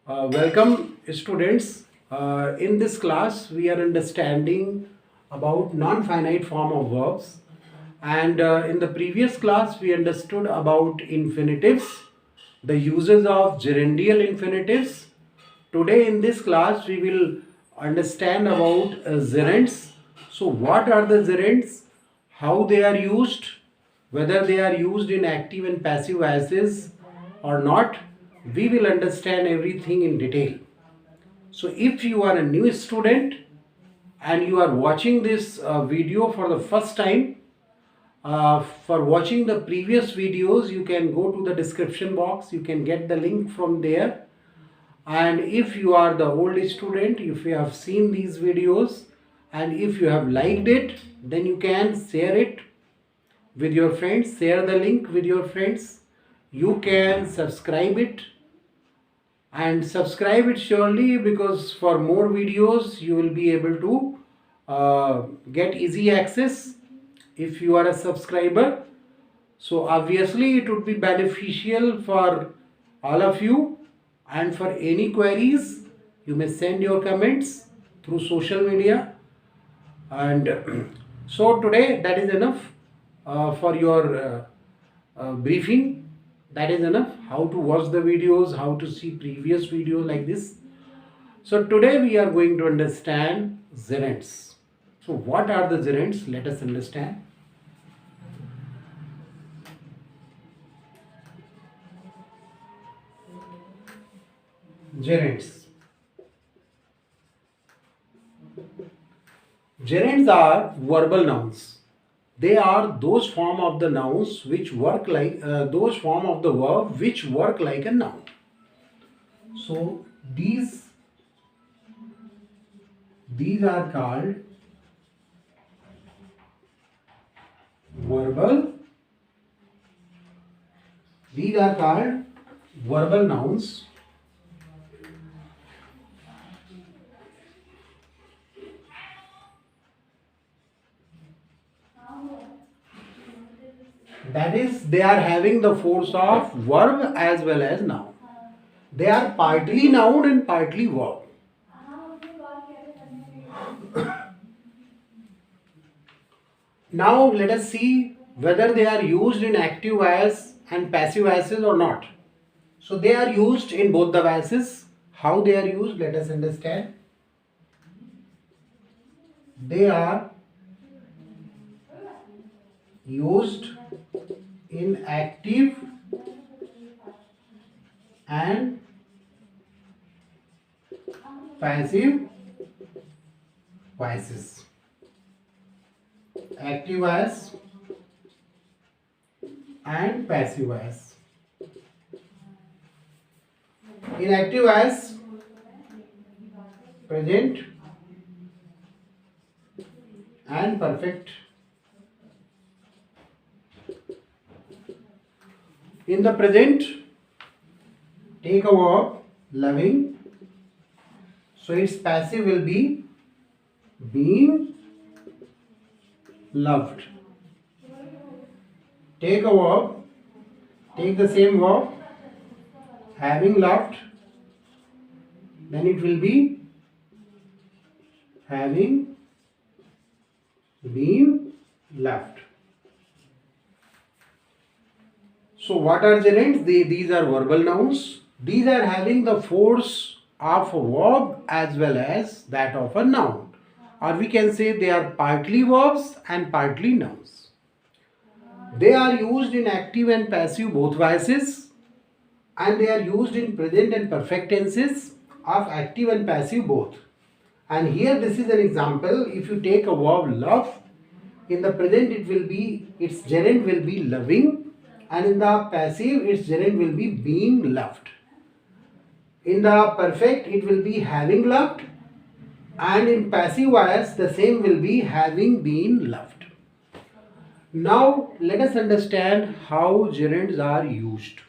Welcome students. In this class we are understanding about non-finite form of verbs, and in the previous class we understood about infinitives, the uses of gerundial infinitives. Today in this class we will understand about gerunds. So what are the gerunds, how they are used, whether they are used in active and passive voices or not. We will understand everything in detail. So if you are a new student and you are watching this video for the first time, for watching the previous videos you can go to the description box, you can get the link from there. And if you are the old student, if you have seen these videos and if you have liked it, then you can share it with your friends, share the link with your friends. You can subscribe it, and subscribe it surely, because for more videos you will be able to get easy access if you are a subscriber. So obviously it would be beneficial for all of you, and for any queries you may send your comments through social media. And so today that is enough for your briefing. That is enough how to watch the videos, how to see previous videos like this. So today we are going to understand gerunds. So what are the gerunds? Let us understand. Gerunds. Gerunds are verbal nouns. They are those form of the nouns which work like those form of the verb which work like a noun. So these are called verbal. These are called verbal nouns. That is, they are having the force of verb as well as noun. They are partly noun and partly verb. Now let us see whether they are used in active voice and passive voices or not. So they are used in both the voices. How they are used, let us understand. They are used in active and passive voices. Active voice and passive voice. In active voice, present and perfect. In the present, take a verb loving, so its passive will be being loved. Take a verb, take the same verb having loved, then it will be having been loved. So what are gerunds? These are verbal nouns. These are having the force of a verb as well as that of a noun. Or we can say they are partly verbs and partly nouns. They are used in active and passive both voices, and they are used in present and perfect tenses of active and passive both. And here this is an example. If you take a verb love, in the present it will be, its gerund will be loving, and in the passive its gerund will be being loved. In the perfect it will be having loved, and in passive voice the same will be having been loved. Now let us understand how gerunds are used.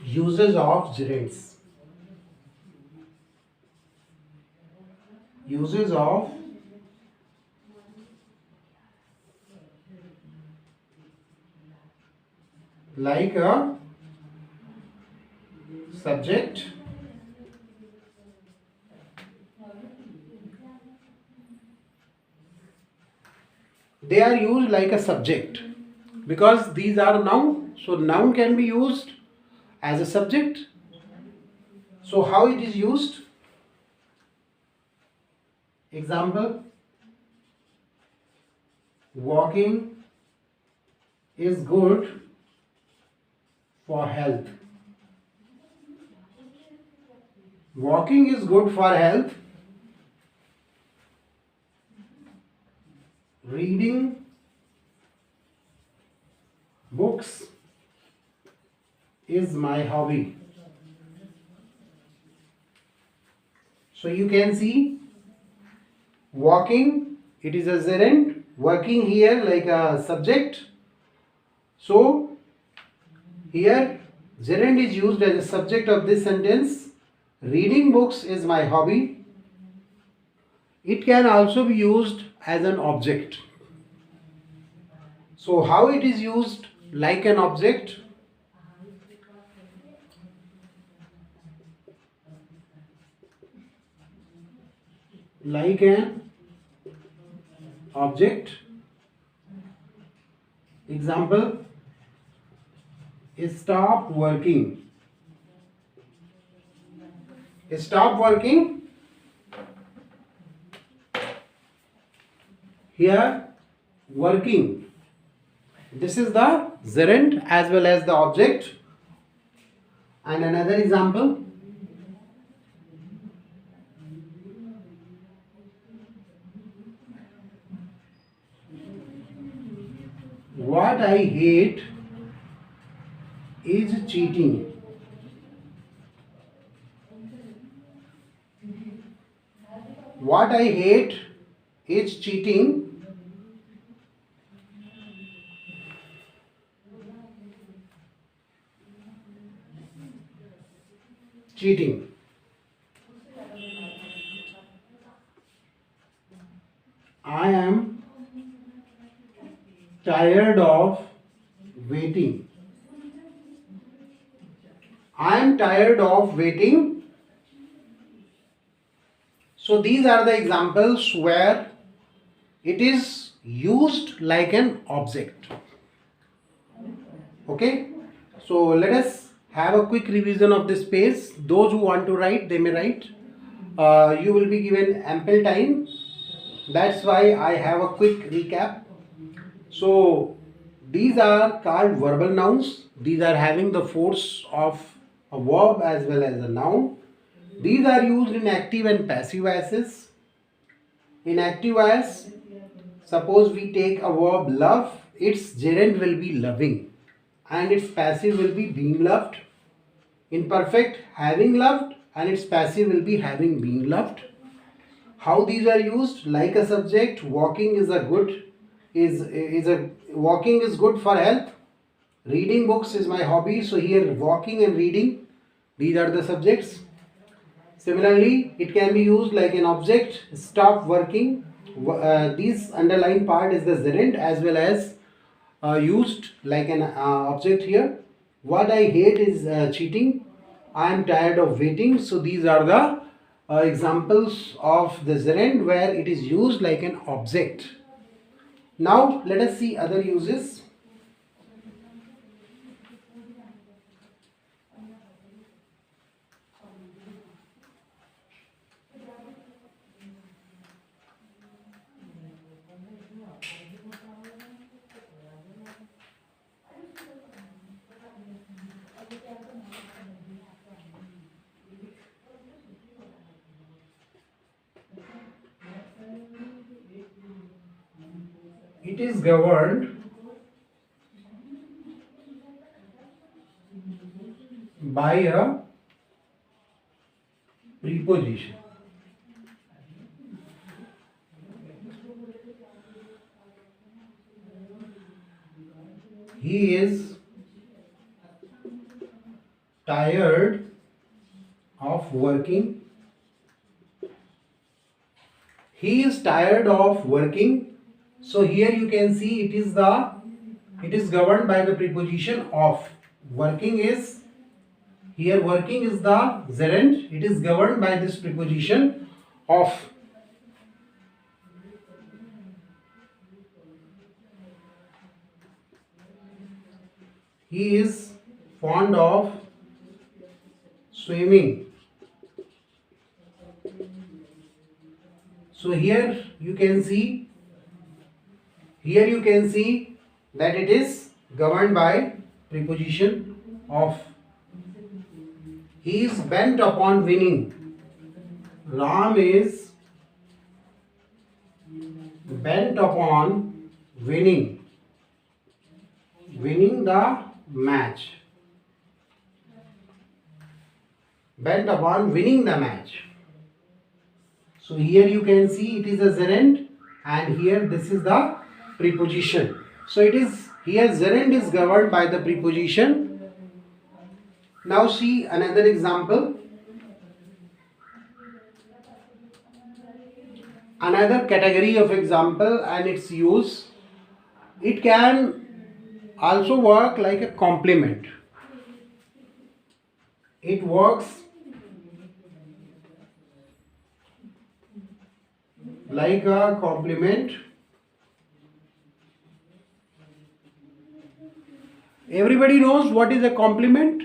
Uses of gerunds. Uses of like a subject they are used like a subject because these are noun. So noun can be used as a subject. So how it is used? Example, walking is good for health. Walking is good for health. Reading books is my hobby. So you can see walking, it is a gerund, working here like a subject. So here gerund is used as a subject of this sentence. Reading books is my hobby. It can also be used as an object. So how it is used like an object? Like an object. Example, stop working. Stop working. Here working. This is the gerund as well as the object. And another example, what I hate is cheating. What I hate is cheating. Cheating. I am tired of waiting. I am tired of waiting. So these are the examples where it is used like an object. Okay. So let us have a quick revision of this page. Those who want to write, they may write. You will be given ample time. That's why I have a quick recap. So these are called verbal nouns. These are having the force of a verb as well as a noun. These are used in active and passive voices. In active voice, suppose we take a verb love, its gerund will be loving and its passive will be being loved. In perfect, having loved, and its passive will be having been loved. How these are used? Like a subject, walking is walking is good for health. Reading books is my hobby. So here walking and reading, these are the subjects. Similarly, it can be used like an object. Stop working. This underlined part is the gerund as well as used like an object here. What I hate is cheating. I am tired of waiting. So these are the examples of the gerund where it is used like an object. Now let us see other uses. It is governed by a preposition. He is tired of working. He is tired of working. So here you can see it is governed by the preposition of. Working is, here working is the gerund. It is governed by this preposition of. He is fond of swimming. So here you can see that it is governed by preposition of. He is bent upon winning. Ram is bent upon winning the match. Bent upon winning the match. So here you can see it is a gerund, and here this is the preposition. So it is here gerund is governed by the preposition. Now see another example. Another category of example and its use. It can also work like a complement. It works like a complement. Everybody knows what is a complement?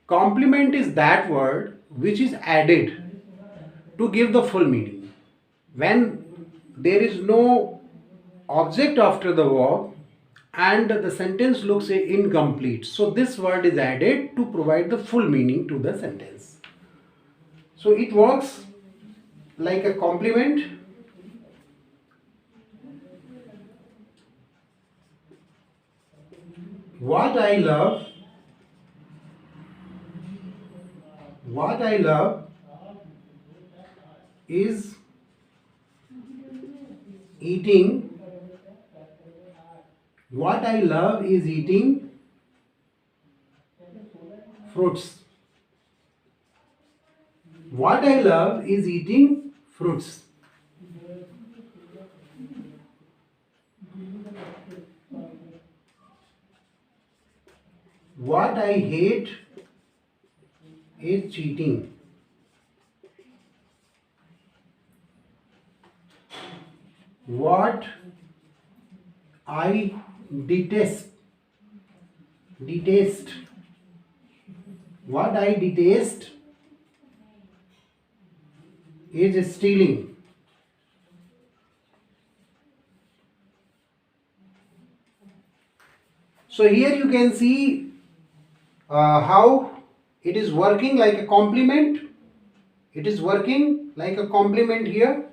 Complement is that word which is added to give the full meaning. When there is no object after the verb and the sentence looks incomplete, so this word is added to provide the full meaning to the sentence. So it works like a complement. What I love is eating. What I love is eating fruits. What I love is eating fruits. What I hate is cheating. What I detest. What I detest is stealing. So here you can see how it is working like a complement. It is working like a complement here.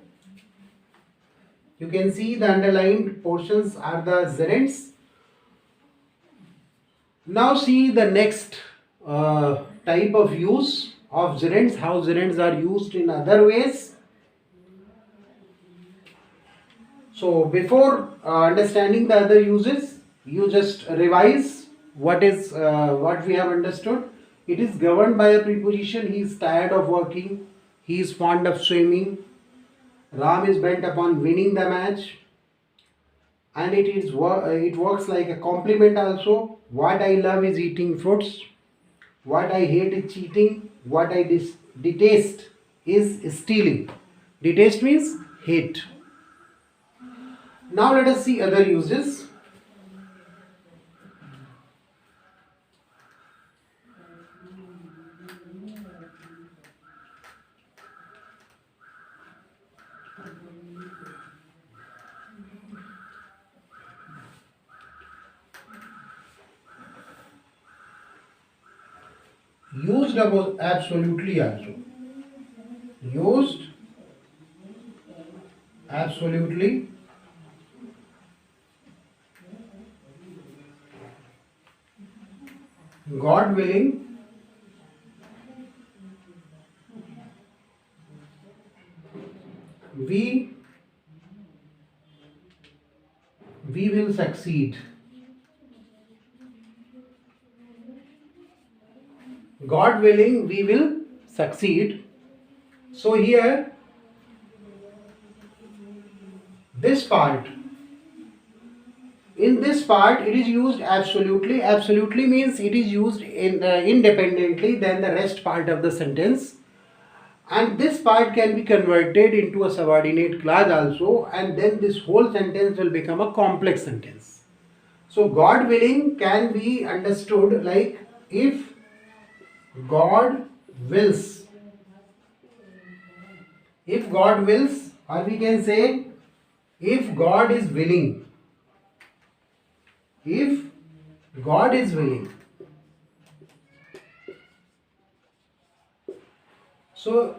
You can see the underlined portions are the gerunds. Now see the next type of use of gerunds, how gerunds are used in other ways. So before understanding the other uses, you just revise what we have understood. It is governed by a preposition. He is tired of working. He is fond of swimming. Ram is bent upon winning the match. And it works like a complement also. What I love is eating fruits. What I hate is cheating. What I detest is stealing. Detest means hate. Now let us see other uses. Used absolutely also. Used absolutely. God willing, we will succeed. God willing, we will succeed. So here, this part, in this part it is used absolutely. Absolutely means it is used independently than the rest part of the sentence, and this part can be converted into a subordinate clause also, and then this whole sentence will become a complex sentence. So God willing can be understood like if God wills. If God wills, or we can say if God is willing. If God is willing. So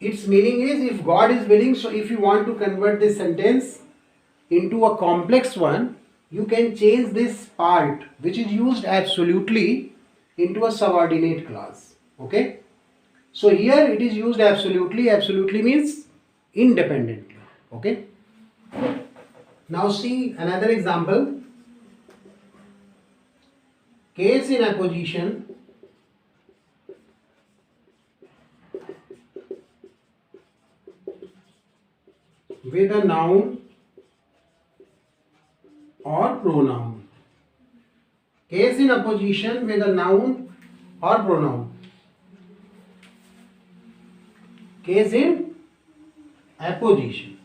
its meaning is if God is willing. So if you want to convert this sentence into a complex one, you can change this part which is used absolutely into a subordinate clause. Okay. So here it is used absolutely. Absolutely means independently. Okay. Now see another example. Case in apposition with a noun or pronoun. Case in apposition with a noun or pronoun. Case in apposition.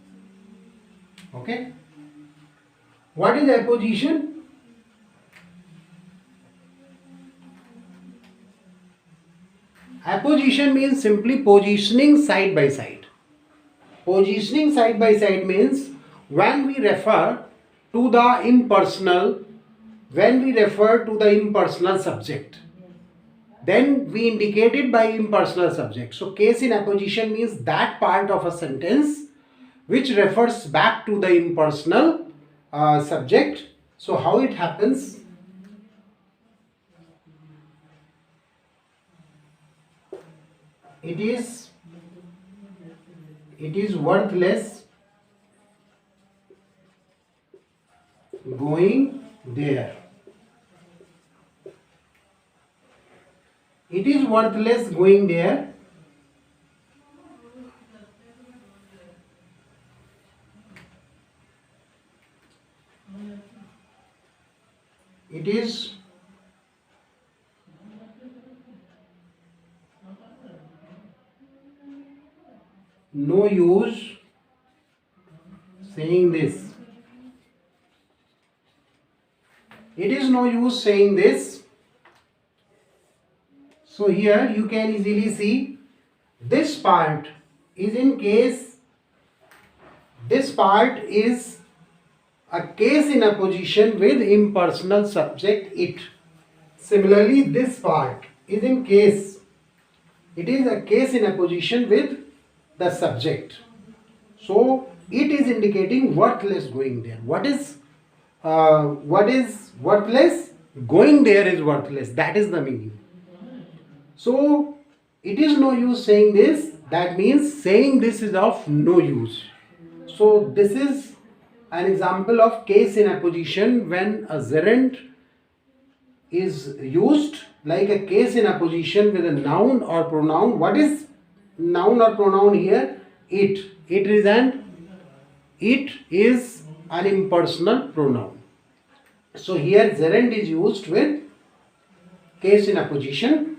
Okay. What is apposition? Apposition means simply positioning side by side. Positioning side by side means when we refer to the impersonal, subject, then we indicate it by impersonal subject. So case in apposition means that part of a sentence which refers back to the impersonal subject. So how it happens? It is worthless going there. It is worthless going there. It is no use saying this. It is no use saying this. So here you can easily see this part is in case. This part is a case in apposition with impersonal subject it. Similarly, this part is in case. It is a case in apposition with the subject. So it is indicating worthless going there. What is worthless? Going there is worthless. That is the meaning. So it is no use saying this. That means saying this is of no use. So this is an example of case in apposition when a gerund is used like a case in apposition with a noun or pronoun. What is noun or pronoun here? It. It is an impersonal pronoun. So here gerund is used with case in apposition.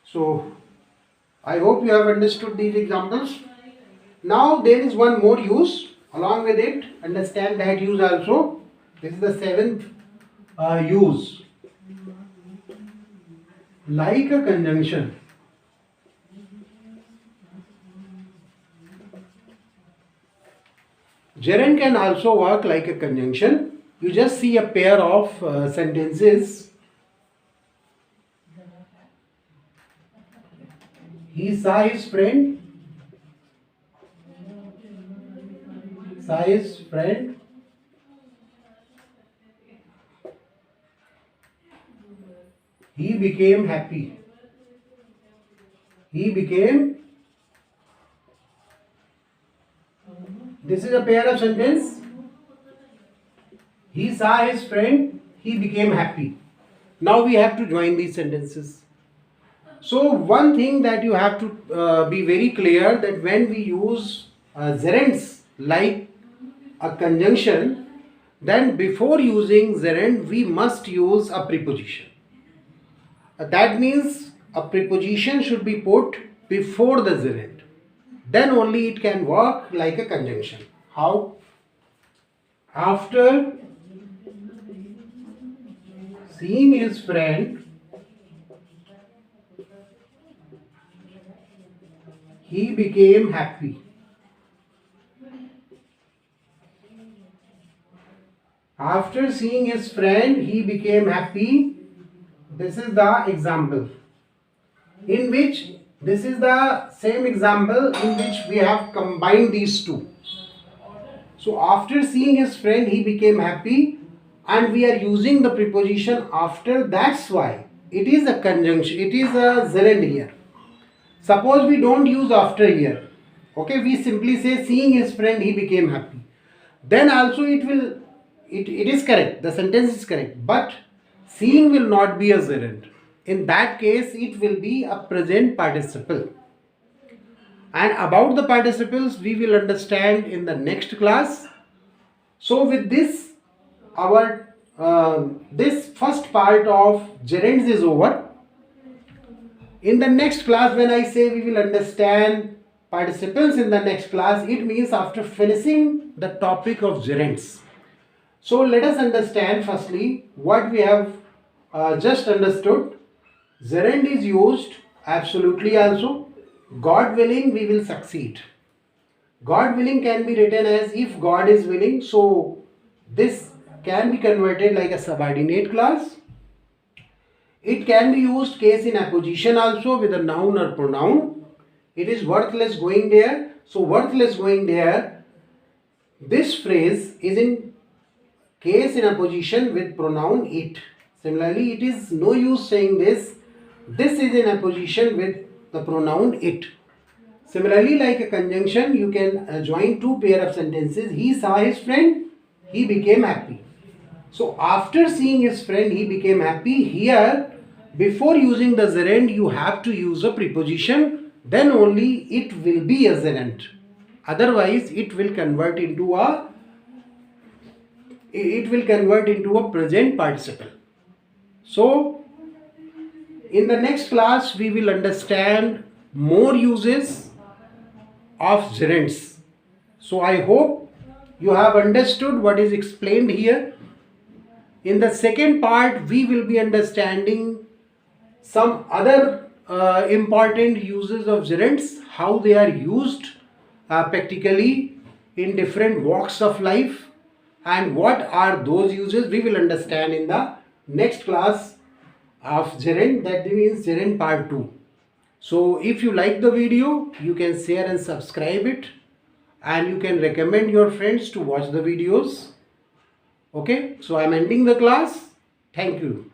So I hope you have understood these examples. Now there is one more use along with it. Understand that use also. This is the seventh use. Like a conjunction. Gerund can also work like a conjunction. You just see a pair of sentences. He saw his friend. Saw his friend. He became happy. He became. This is a pair of sentence. He saw his friend. He became happy. Now we have to join these sentences. So one thing that you have to be very clear that when we use gerunds like a conjunction, then before using gerund we must use a preposition. That means a preposition should be put before the gerund. Then only it can work like a conjunction. How? After seeing his friend, he became happy. After seeing his friend, he became happy. This is the example in which this is the same example in which we have combined these two. So after seeing his friend, he became happy, and we are using the preposition after. That's why it is a conjunction. It is a gerund here. Suppose we don't use after here. Okay, we simply say seeing his friend, he became happy. Then also it is correct. The sentence is correct. But seeing will not be a gerund. In that case, it will be a present participle. And about the participles, we will understand in the next class. So with this, our this first part of gerunds is over. In the next class, when I say we will understand participles in the next class, it means after finishing the topic of gerunds. So let us understand firstly what we have just understood. Gerund is used absolutely also. God willing, we will succeed. God willing can be written as if God is willing. So this can be converted like a subordinate clause. It can be used case in apposition also with a noun or pronoun. It is worthless going there. So worthless going there. This phrase is in case in apposition with pronoun it. Similarly, it is no use saying this. This is in apposition with the pronoun it. Similarly, like a conjunction, you can join two pair of sentences. He saw his friend, he became happy. So after seeing his friend, he became happy. Here, before using the gerund, you have to use a preposition. Then only it will be a gerund. Otherwise, it will convert into a present participle. So in the next class, we will understand more uses of gerunds. So I hope you have understood what is explained here. In the second part, we will be understanding some other important uses of gerunds, how they are used practically in different walks of life, and what are those uses we will understand in the next class of gerund, that means gerund part 2. So if you like the video, you can share and subscribe it, and you can recommend your friends to watch the videos. Okay, so I am ending the class. Thank you.